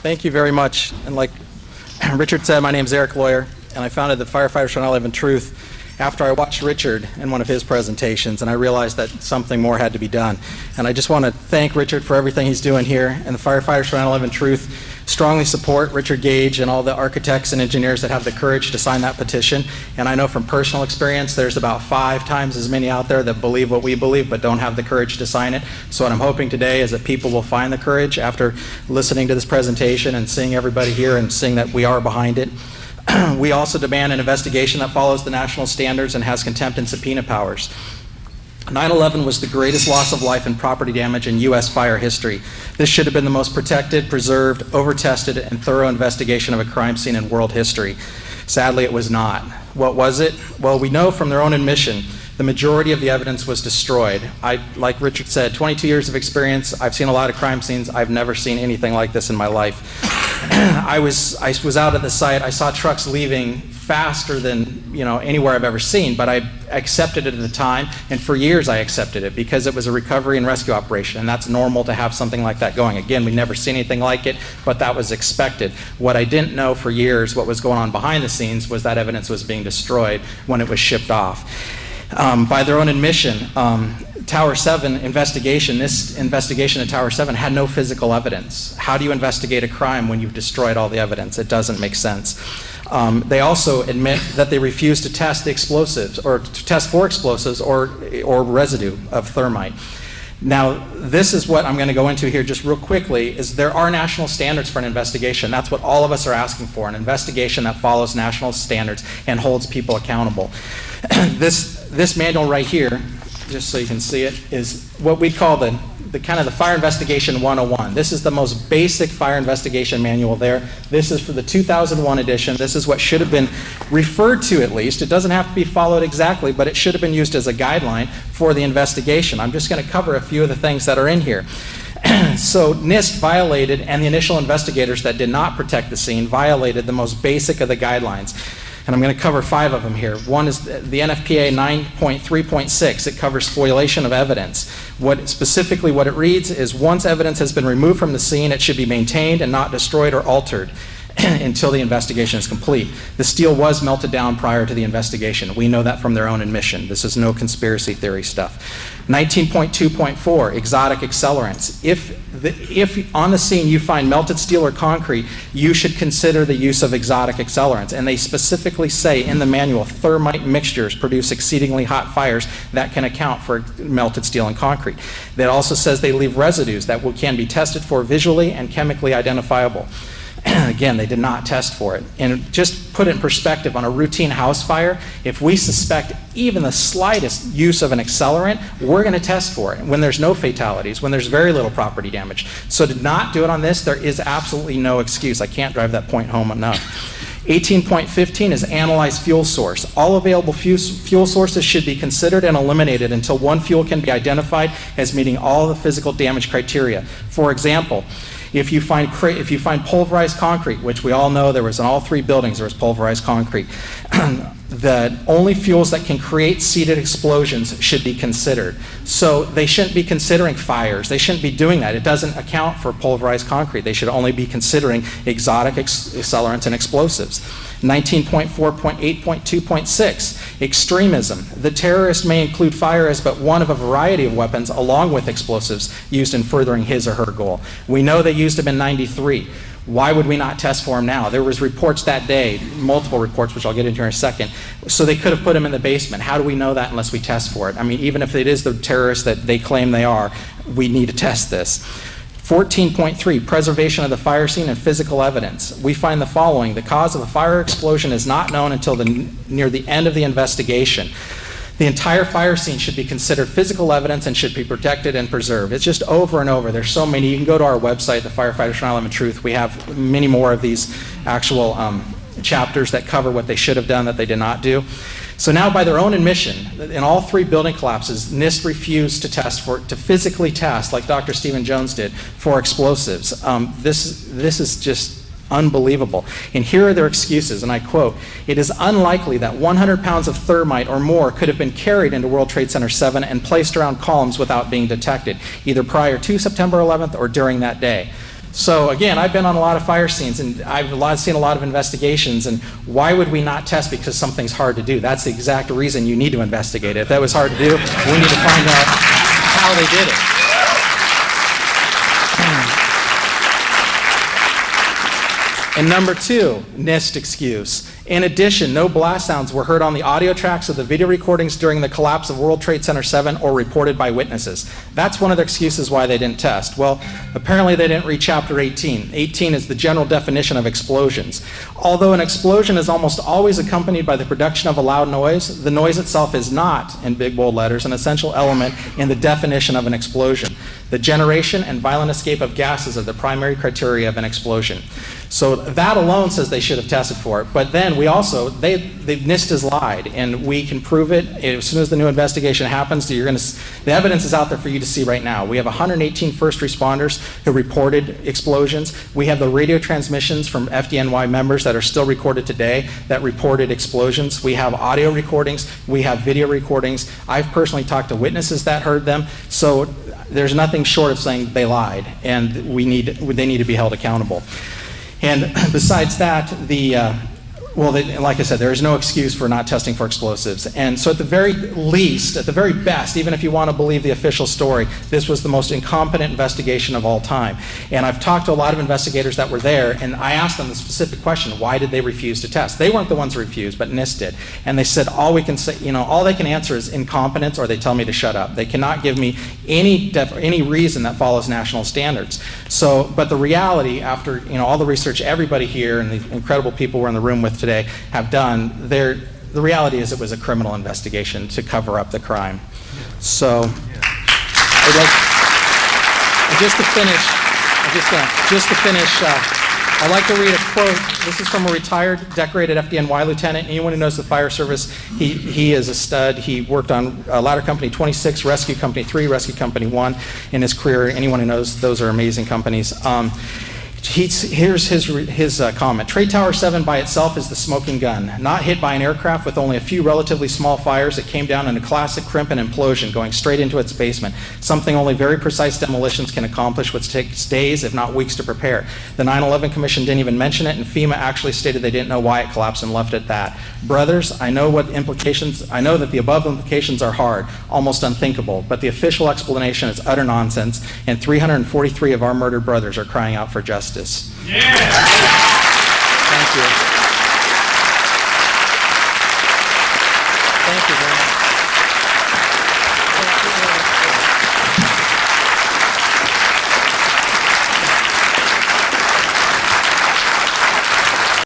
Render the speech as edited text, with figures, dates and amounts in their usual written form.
Thank you very much. And like Richard said, my name is Erik Lawyer, and I founded the FireFighters for 9/11 Truth after I watched Richard in one of his presentations, and I realized that something more had to be done. And I just want to thank Richard for everything he's doing here, and the FireFighters for 9/11 Truth strongly support Richard Gage and all the architects and engineers that have the courage to sign that petition. And I know from personal experience, there's about 5 times as many out there that believe what we believe but don't have the courage to sign it. So what I'm hoping today is that people will find the courage after listening to this presentation and seeing everybody here and seeing that we are behind it. We also demand an investigation that follows the national standards and has contempt and subpoena powers. 9/11 was the greatest loss of life and property damage in U.S. fire history. This should have been the most protected, preserved, over-tested, and thorough investigation of a crime scene in world history. Sadly, it was not. What was it? Well, we know from their own admission, the majority of the evidence was destroyed. Like Richard said, 22 years of experience, I've seen a lot of crime scenes. I've never seen anything like this in my life. I was out at the site. I saw trucks leaving faster than anywhere I've ever seen, but I accepted it at the time, and for years I accepted it because it was a recovery and rescue operation, and that's normal to have something like that going. Again, we never seen anything like it, but that was expected. What I didn't know for years, what was going on behind the scenes, was that evidence was being destroyed when it was shipped off. By their own admission, Tower 7 investigation, this investigation at Tower 7 had no physical evidence. How do you investigate a crime when you've destroyed all the evidence? It doesn't make sense. They also admit that they refused to test the explosives, or to test for explosives or residue of thermite. Now, this is what I'm going to go into here just real quickly, is there are national standards for an investigation. That's what all of us are asking for, an investigation that follows national standards and holds people accountable. This manual right here, just so you can see it, is what we call the kind of the Fire Investigation 101. This is the most basic fire investigation manual there. This is for the 2001 edition. This is what should have been referred to, at least. It doesn't have to be followed exactly, but it should have been used as a guideline for the investigation. I'm just going to cover a few of the things that are in here. So NIST violated, and the initial investigators that did not protect the scene violated the most basic of the guidelines. And I'm going to cover 5 of them here. One is the NFPA 9.3.6. It covers spoliation of evidence. Specifically what it reads is, once evidence has been removed from the scene, it should be maintained and not destroyed or altered until the investigation is complete. The steel was melted down prior to the investigation. We know that from their own admission. This is no conspiracy theory stuff. 19.2.4, exotic accelerants. If on the scene you find melted steel or concrete, you should consider the use of exotic accelerants. And they specifically say in the manual, thermite mixtures produce exceedingly hot fires that can account for melted steel and concrete. That also says they leave residues that can be tested for visually and chemically identifiable. Again, they did not test for it. And just put it in perspective, on a routine house fire, if we suspect even the slightest use of an accelerant, we're going to test for it when there's no fatalities, when there's very little property damage. So to not do it on this, there is absolutely no excuse. I can't drive that point home enough. 18.15 is analyze fuel source. All available fuel sources should be considered and eliminated until one fuel can be identified as meeting all the physical damage criteria. For example, if you find pulverized concrete, which we all know there was in all 3 buildings, there was pulverized concrete, the only fuels that can create seeded explosions should be considered. So they shouldn't be considering fires. They shouldn't be doing that. It doesn't account for pulverized concrete. They should only be considering exotic accelerants and explosives. 19.4.8.2.6, extremism. The terrorist may include fire as but one of a variety of weapons along with explosives used in furthering his or her goal. We know they used them in '93. Why would we not test for them now? There was reports that day, multiple reports, which I'll get into here in a second. So they could have put them in the basement. How do we know that unless we test for it? I mean, even if it is the terrorists that they claim they are, we need to test this. 14.3, preservation of the fire scene and physical evidence. We find the following: the cause of a fire explosion is not known until near the end of the investigation. The entire fire scene should be considered physical evidence and should be protected and preserved. It's just over and over. There's so many. You can go to our website, the FireFighters for 9/11 Truth. We have many more of these actual chapters that cover what they should have done that they did not do. So now, by their own admission, in all 3 building collapses, NIST refused to physically test, like Dr. Stephen Jones did, for explosives. This is just unbelievable. And here are their excuses, and I quote, "It is unlikely that 100 pounds of thermite or more could have been carried into World Trade Center 7 and placed around columns without being detected, either prior to September 11th or during that day." So again, I've been on a lot of fire scenes, and I've seen a lot of investigations, and why would we not test because something's hard to do? That's the exact reason you need to investigate it. If that was hard to do, we need to find out how they did it. And number two, NIST excuse. In addition, no blast sounds were heard on the audio tracks of the video recordings during the collapse of World Trade Center 7 or reported by witnesses. That's one of the excuses why they didn't test. Well, apparently they didn't read Chapter 18. 18 is the general definition of explosions. Although an explosion is almost always accompanied by the production of a loud noise, the noise itself is not, in big bold letters, an essential element in the definition of an explosion. The generation and violent escape of gases are the primary criteria of an explosion. So that alone says they should have tested for it. But then we also, NIST has lied, and we can prove it. As soon as the new investigation happens, the evidence is out there for you to see right now. We have 118 first responders who reported explosions. We have the radio transmissions from FDNY members that are still recorded today that reported explosions. We have audio recordings. We have video recordings. I've personally talked to witnesses that heard them. So there's nothing short of saying they lied, and they need to be held accountable. And besides that, like I said, there is no excuse for not testing for explosives. And so at the very least, at the very best, even if you want to believe the official story, this was the most incompetent investigation of all time. And I've talked to a lot of investigators that were there, and I asked them the specific question, why did they refuse to test? They weren't the ones who refused, but NIST did. And they said, all we can say, all they can answer is incompetence, or they tell me to shut up. They cannot give me any reason that follows national standards. So, but the reality, after all the research everybody here and the incredible people we're in the room with today have done, the reality is it was a criminal investigation to cover up the crime. So, just to finish, I'd like to read a quote. This is from a retired, decorated FDNY lieutenant. Anyone who knows the fire service, he is a stud. He worked on Ladder Company 26, Rescue Company 3, Rescue Company 1 in his career. Anyone who knows, those are amazing companies. Here's his comment. Trade Tower 7 by itself is the smoking gun. Not hit by an aircraft with only a few relatively small fires, it came down in a classic crimp and implosion, going straight into its basement. Something only very precise demolitions can accomplish, which takes days, if not weeks, to prepare. The 9/11 Commission didn't even mention it, and FEMA actually stated they didn't know why it collapsed and left it at that. Brothers, I know that the above implications are hard, almost unthinkable, but the official explanation is utter nonsense, and 343 of our murdered brothers are crying out for justice. Yeah. Thank you.